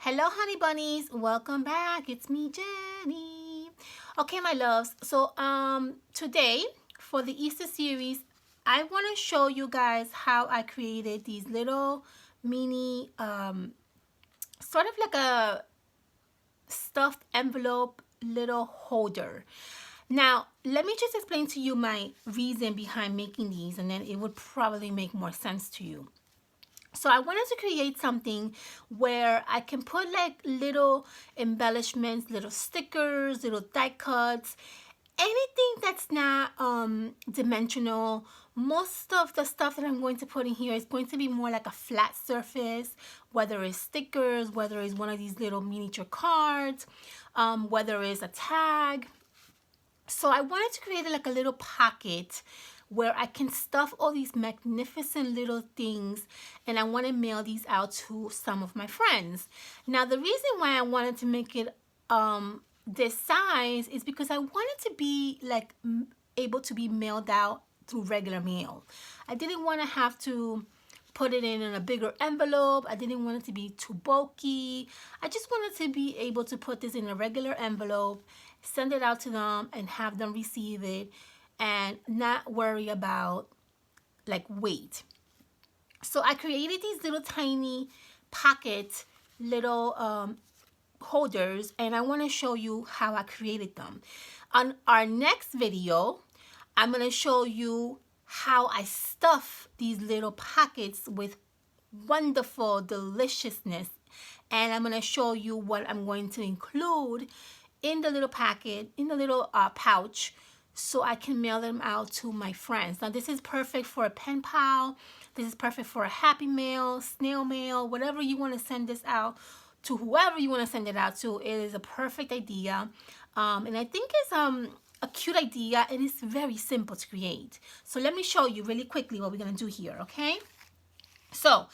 Hello, honey bunnies. Welcome back. It's me, Jenny. Okay, my loves. So, today for the Easter series, I want to show you guys how I created these little mini, sort of like a stuffed envelope little holder. Now, let me just explain to you my reason behind making these, and then it would probably make more sense to you. So I wanted to create something where I can put like little embellishments, little stickers, little die cuts, anything that's not dimensional. Most of the stuff that I'm going to put in here is going to be more like a flat surface, whether it's stickers, whether it's one of these little miniature cards, whether it's a tag. So I wanted to create like a little pocket where I can stuff all these magnificent little things, and I want to mail these out to some of my friends. Now, the reason why I wanted to make it this size is because I wanted to be like able to be mailed out through regular mail. I didn't want to have to put it in a bigger envelope. I didn't want it to be too bulky. I just wanted to be able to put this in a regular envelope, send it out to them, and have them receive it and not worry about like weight. So I created these little tiny pocket little holders, and I want to show you how I created them. On our next video, I'm going to show you how I stuff these little pockets with wonderful deliciousness, and I'm going to show you what I'm going to include in the little packet, in the little pouch, so I can mail them out to my friends. Now, this is perfect for a pen pal. This is perfect for a happy mail, snail mail, whatever you want to send this out to, whoever you want to send it out to. It is a perfect idea, and I think it's a cute idea, and it's very simple to create. So let me show you really quickly what we're gonna do here, okay? So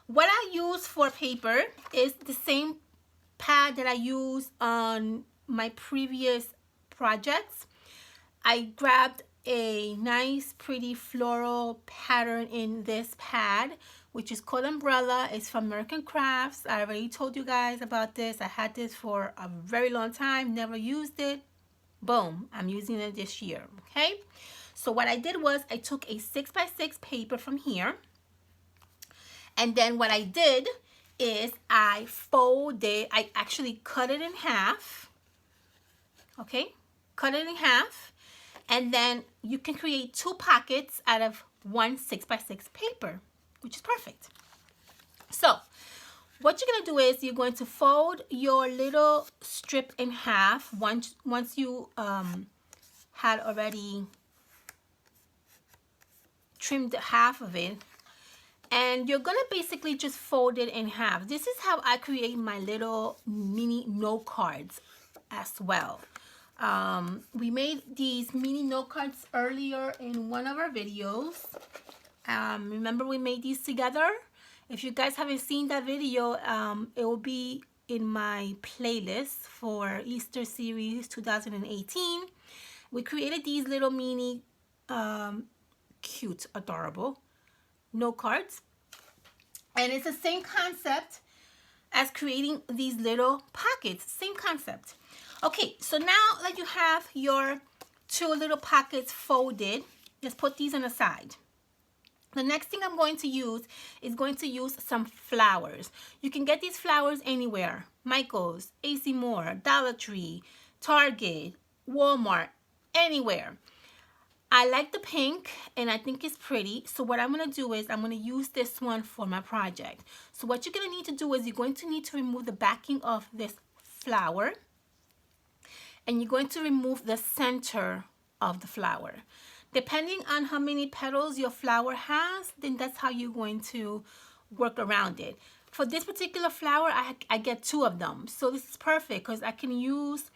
what I use for paper is the same pad that I used on my previous projects. I grabbed a nice pretty floral pattern in this pad, which is called Umbrella. It's from American Crafts. I already told you guys about this. I had this for a very long time, never used it. Boom, I'm using it this year, okay? So what I did was I took a 6x6 paper from here, and then what I did is I actually cut it in half, okay? Cut it in half, and then you can create two pockets out of one 6x6 paper, which is perfect. So what you're going to do is you're going to fold your little strip in half once you had already trimmed half of it, and you're going to basically just fold it in half. This is how I create my little mini note cards as well. We made these mini note cards earlier in one of our videos. Remember we made these together? If you guys haven't seen that video, it will be in my playlist for Easter series 2018. We created these little mini, cute, adorable note cards. And it's the same concept as creating these little pockets. Same concept. Okay, so now that you have your two little pockets folded, just put these on the side. The next thing I'm going to use is some flowers. You can get these flowers anywhere. Michael's, AC Moore, Dollar Tree, Target, Walmart, anywhere. I like the pink, and I think it's pretty. So what I'm going to do is I'm going to use this one for my project. So what you're going to need to do is you're going to need to remove the backing of this flower, and you're going to remove the center of the flower. Depending on how many petals your flower has, then that's how you're going to work around it. For this particular flower, I get two of them. So this is perfect because I can use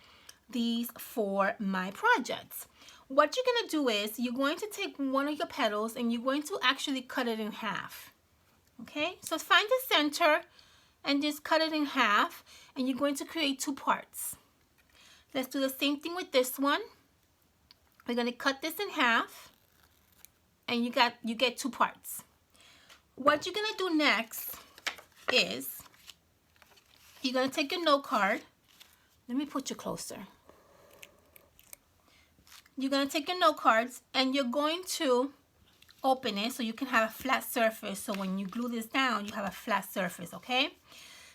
these for my projects. What you're going to do is you're going to take one of your petals and you're going to actually cut it in half. Okay, so find the center and just cut it in half, and you're going to create two parts. Let's do the same thing with this one. We're going to cut this in half, and you get two parts. What you're going to do next is you're going to take your note card. Let me put you closer. You're going to take your note cards and you're going to open it so you can have a flat surface. So when you glue this down, you have a flat surface, okay?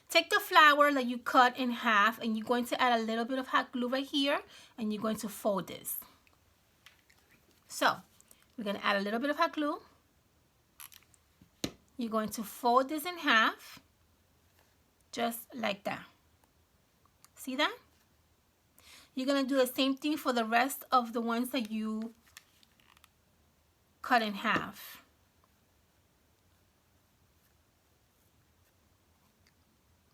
Take the flower that you cut in half and you're going to add a little bit of hot glue right here and you're going to fold this. So we're going to add a little bit of hot glue. You're going to fold this in half, just like that. See that? You're going to do the same thing for the rest of the ones that you cut in half.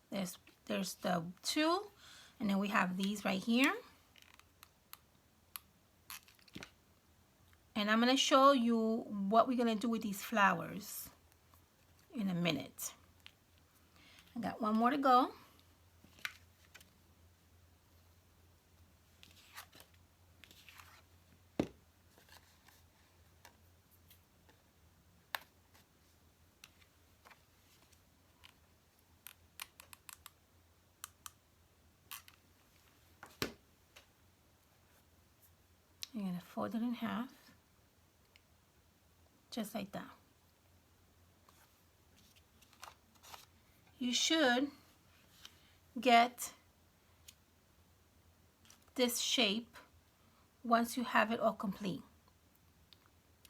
There's the two, and then we have these right here. And I'm going to show you what we're going to do with these flowers in a minute. I got one more to go. You're going to fold it in half, just like that. You should get this shape once you have it all complete.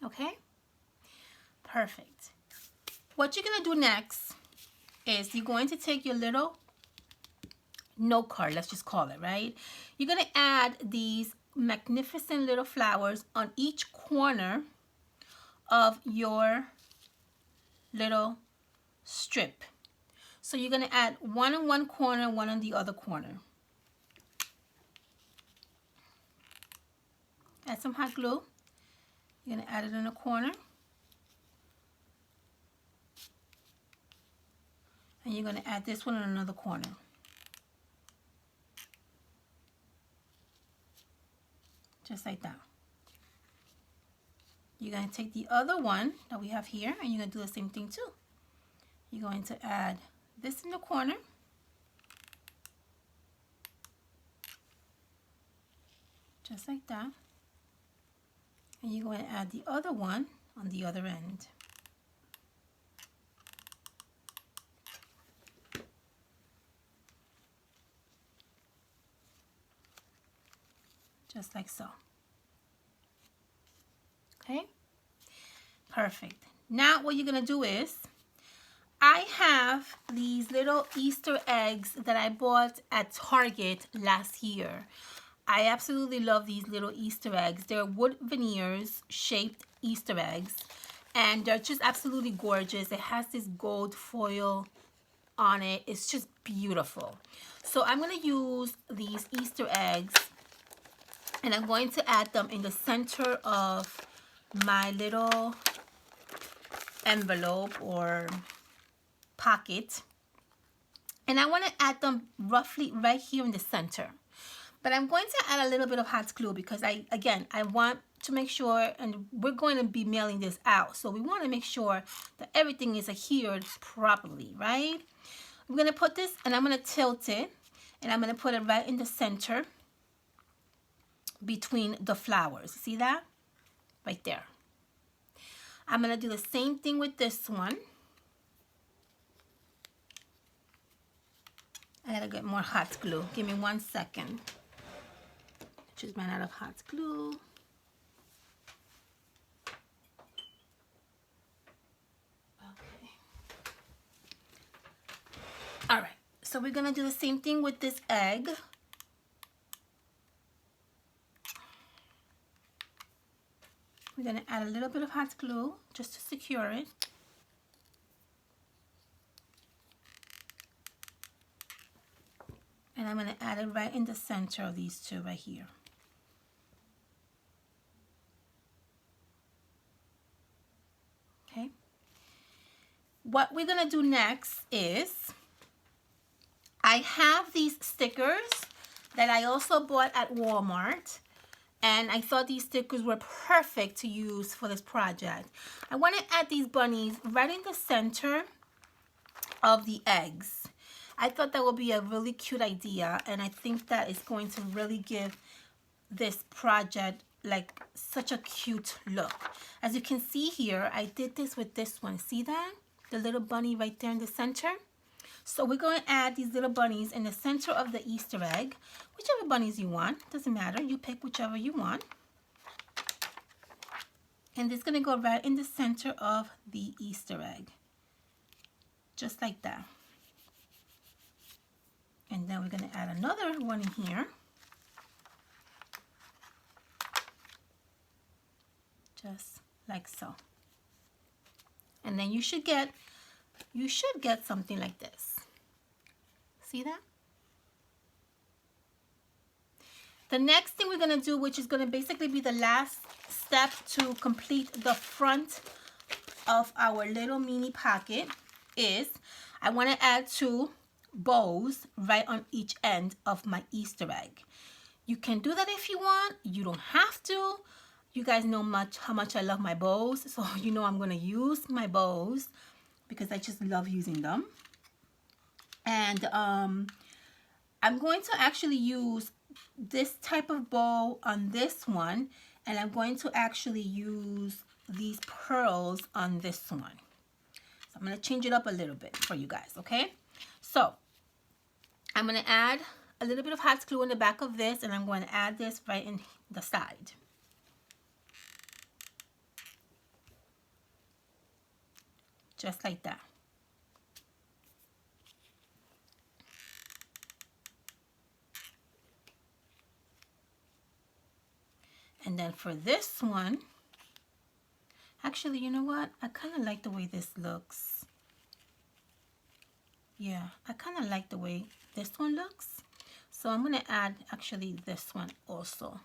Okay? Perfect. What you're going to do next is you're going to take your little note card, let's just call it, right? You're going to add these magnificent little flowers on each corner of your little strip. So you're going to add one in one corner, one on the other corner. Add some hot glue. You're going to add it in a corner. And you're going to add this one in another corner. Just like that. You're going to take the other one that we have here and you're going to do the same thing too. You're going to add this in the corner. Just like that. And you're going to add the other one on the other end. Just like so. Okay? Perfect. Now what you're going to do is, I have these little Easter eggs that I bought at Target last year. I absolutely love these little Easter eggs. They're wood veneers shaped Easter eggs. And they're just absolutely gorgeous. It has this gold foil on it. It's just beautiful. So I'm going to use these Easter eggs. And I'm going to add them in the center of my little envelope or pocket. And I want to add them roughly right here in the center. But I'm going to add a little bit of hot glue because I want to make sure, and we're going to be mailing this out. So we want to make sure that everything is adhered properly, right? I'm going to put this and I'm going to tilt it. And I'm going to put it right in the center between the flowers. See that? Right there. I'm going to do the same thing with this one. I gotta get more hot glue. Give me 1 second. Just ran out of hot glue. Okay. All right. So we're gonna do the same thing with this egg. We're going to add a little bit of hot glue just to secure it. And I'm going to add it right in the center of these two right here. Okay. What we're going to do next is, I have these stickers that I also bought at Walmart. And I thought these stickers were perfect to use for this project. I want to add these bunnies right in the center of the eggs. I thought that would be a really cute idea, and I think that is going to really give this project like such a cute look. As you can see here, I did this with this one. See that? The little bunny right there in the center. So we're going to add these little bunnies in the center of the Easter egg. Whichever bunnies you want, doesn't matter. You pick whichever you want. And it's going to go right in the center of the Easter egg. Just like that. And then we're going to add another one in here. Just like so. And then you should get something like this. See that? The next thing we're going to do, which is going to basically be the last step to complete the front of our little mini pocket, is I want to add 2 bows right on each end of my Easter egg. You can do that if you want. You don't have to. You guys know how much I love my bows, so you know I'm going to use my bows because I just love using them. And I'm going to actually use this type of bow on this one, and I'm going to actually use these pearls on this one. So I'm going to change it up a little bit for you guys, okay? So I'm going to add a little bit of hot glue in the back of this, and I'm going to add this right in the side. Just like that. And then for this one, actually, you know what? I kind of like the way this looks. Yeah, I kind of like the way this one looks. So I'm going to add actually this one also.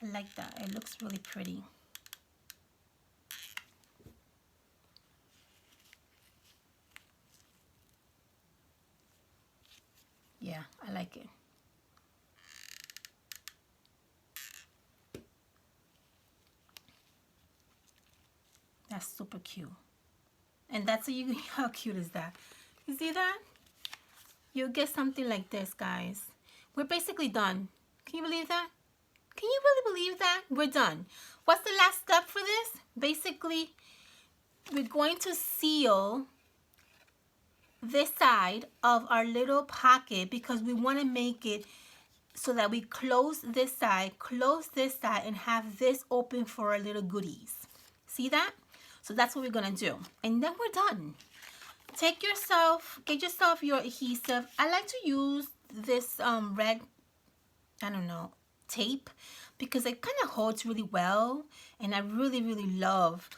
I like that. It looks really pretty. Yeah, I like it. That's super cute. And that's how cute is that? You see that? You'll get something like this, guys. We're basically done. Can you believe that? Can you really believe that? We're done. What's the last step for this? Basically, we're going to seal this side of our little pocket because we want to make it so that we close this side, and have this open for our little goodies. See that? So that's what we're going to do. And then we're done. Get yourself your adhesive. I like to use this red, I don't know, tape because it kind of holds really well. And I really, really love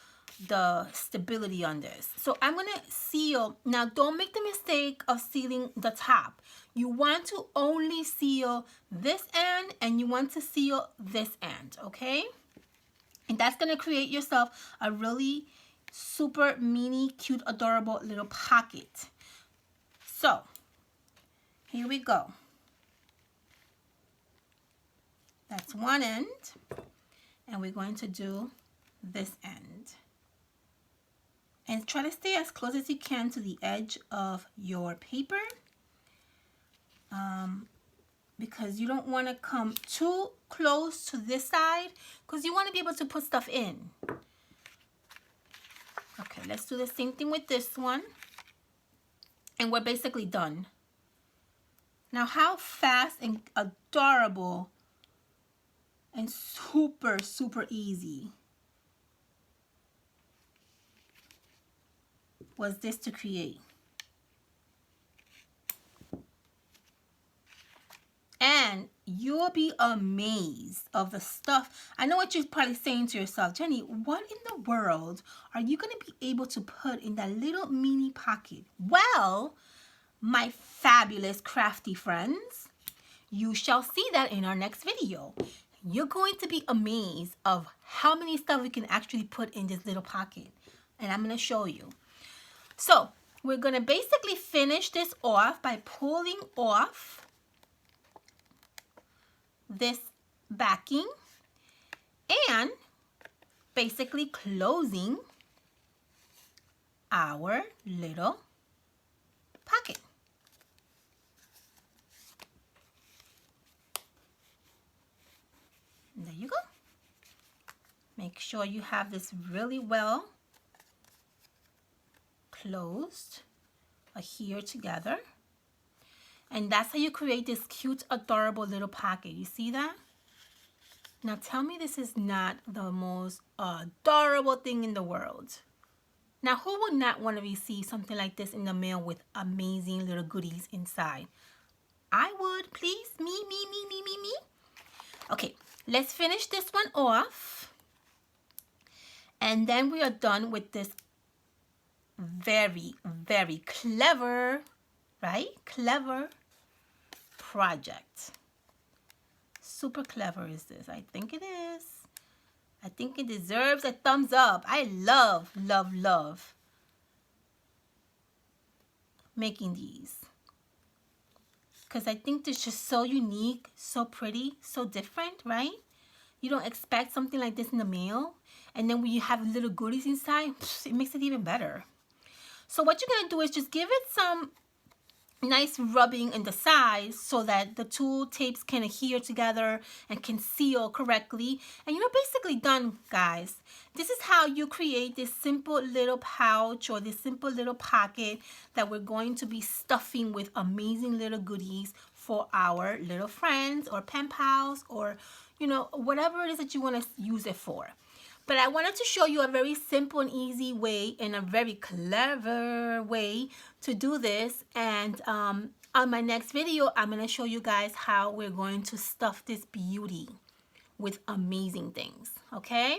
the stability on this. So I'm going to seal. Now, don't make the mistake of sealing the top. You want to only seal this end and you want to seal this end, okay? And that's going to create yourself a really super mini, cute, adorable little pocket. So, here we go. That's one end. And we're going to do this end. And try to stay as close as you can to the edge of your paper. Because you don't want to come too close to this side because you want to be able to put stuff in. Okay, let's do the same thing with this one. And we're basically done. Now, how fast and adorable and super, super easy was this to create? And you'll be amazed of the stuff. I know what you're probably saying to yourself, Jenny, what in the world are you going to be able to put in that little mini pocket? Well, my fabulous crafty friends, you shall see that in our next video. You're going to be amazed of how many stuff we can actually put in this little pocket. And I'm going to show you. So we're going to basically finish this off by pulling off this backing and basically closing our little pocket. sure you have this really well closed, adhere together. And that's how you create this cute, adorable little pocket. You see that? Now tell me this is not the most adorable thing in the world. Now who would not want to receive something like this in the mail with amazing little goodies inside? I would, please. Me. Okay, let's finish this one off. And then we are done with this very, very clever, right? Clever project. Super clever is this. I think it is. I think it deserves a thumbs up. I love making these. Because I think it's just so unique, so pretty, so different, right? You don't expect something like this in the mail. And then when you have little goodies inside, it makes it even better. So what you're going to do is just give it some nice rubbing in the sides so that the two tapes can adhere together and can seal correctly. And you're basically done, guys. This is how you create this simple little pouch or this simple little pocket that we're going to be stuffing with amazing little goodies for our little friends or pen pals or, you know, whatever it is that you want to use it for. But I wanted to show you a very simple and easy way and a very clever way to do this. And on my next video, I'm going to show you guys how we're going to stuff this beauty with amazing things. Okay?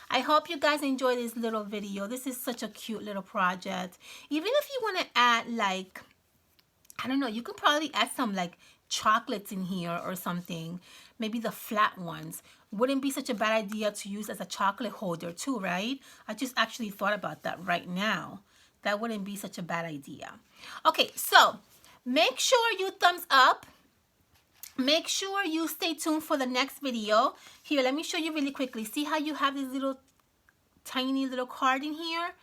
I hope you guys enjoy this little video. This is such a cute little project. Even if you want to add like, I don't know, you could probably add some like chocolates in here or something. Maybe the flat ones. Wouldn't be such a bad idea to use as a chocolate holder too, right? I just actually thought about that right now. That wouldn't be such a bad idea. Okay, so make sure you thumbs up. Make sure you stay tuned for the next video. Here, let me show you really quickly. See how you have this little tiny little card in here?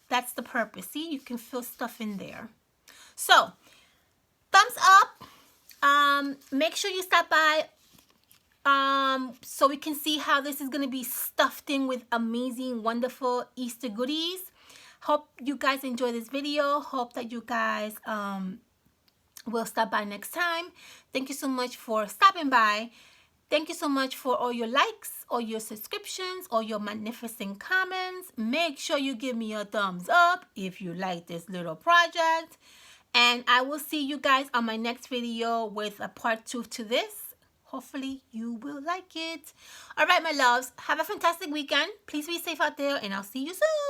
That's the purpose. See, you can fill stuff in there. So, thumbs up. Make sure you stop by so we can see how this is going to be stuffed in with amazing, wonderful Easter goodies. Hope you guys enjoy this video. Hope that you guys will stop by next time. Thank you so much for stopping by. Thank you so much for all your likes, all your subscriptions, all your magnificent comments. Make sure you give me a thumbs up if you like this little project. And I will see you guys on my next video with a part 2 to this. Hopefully you will like it. All right, my loves. Have a fantastic weekend. Please be safe out there, and I'll see you soon.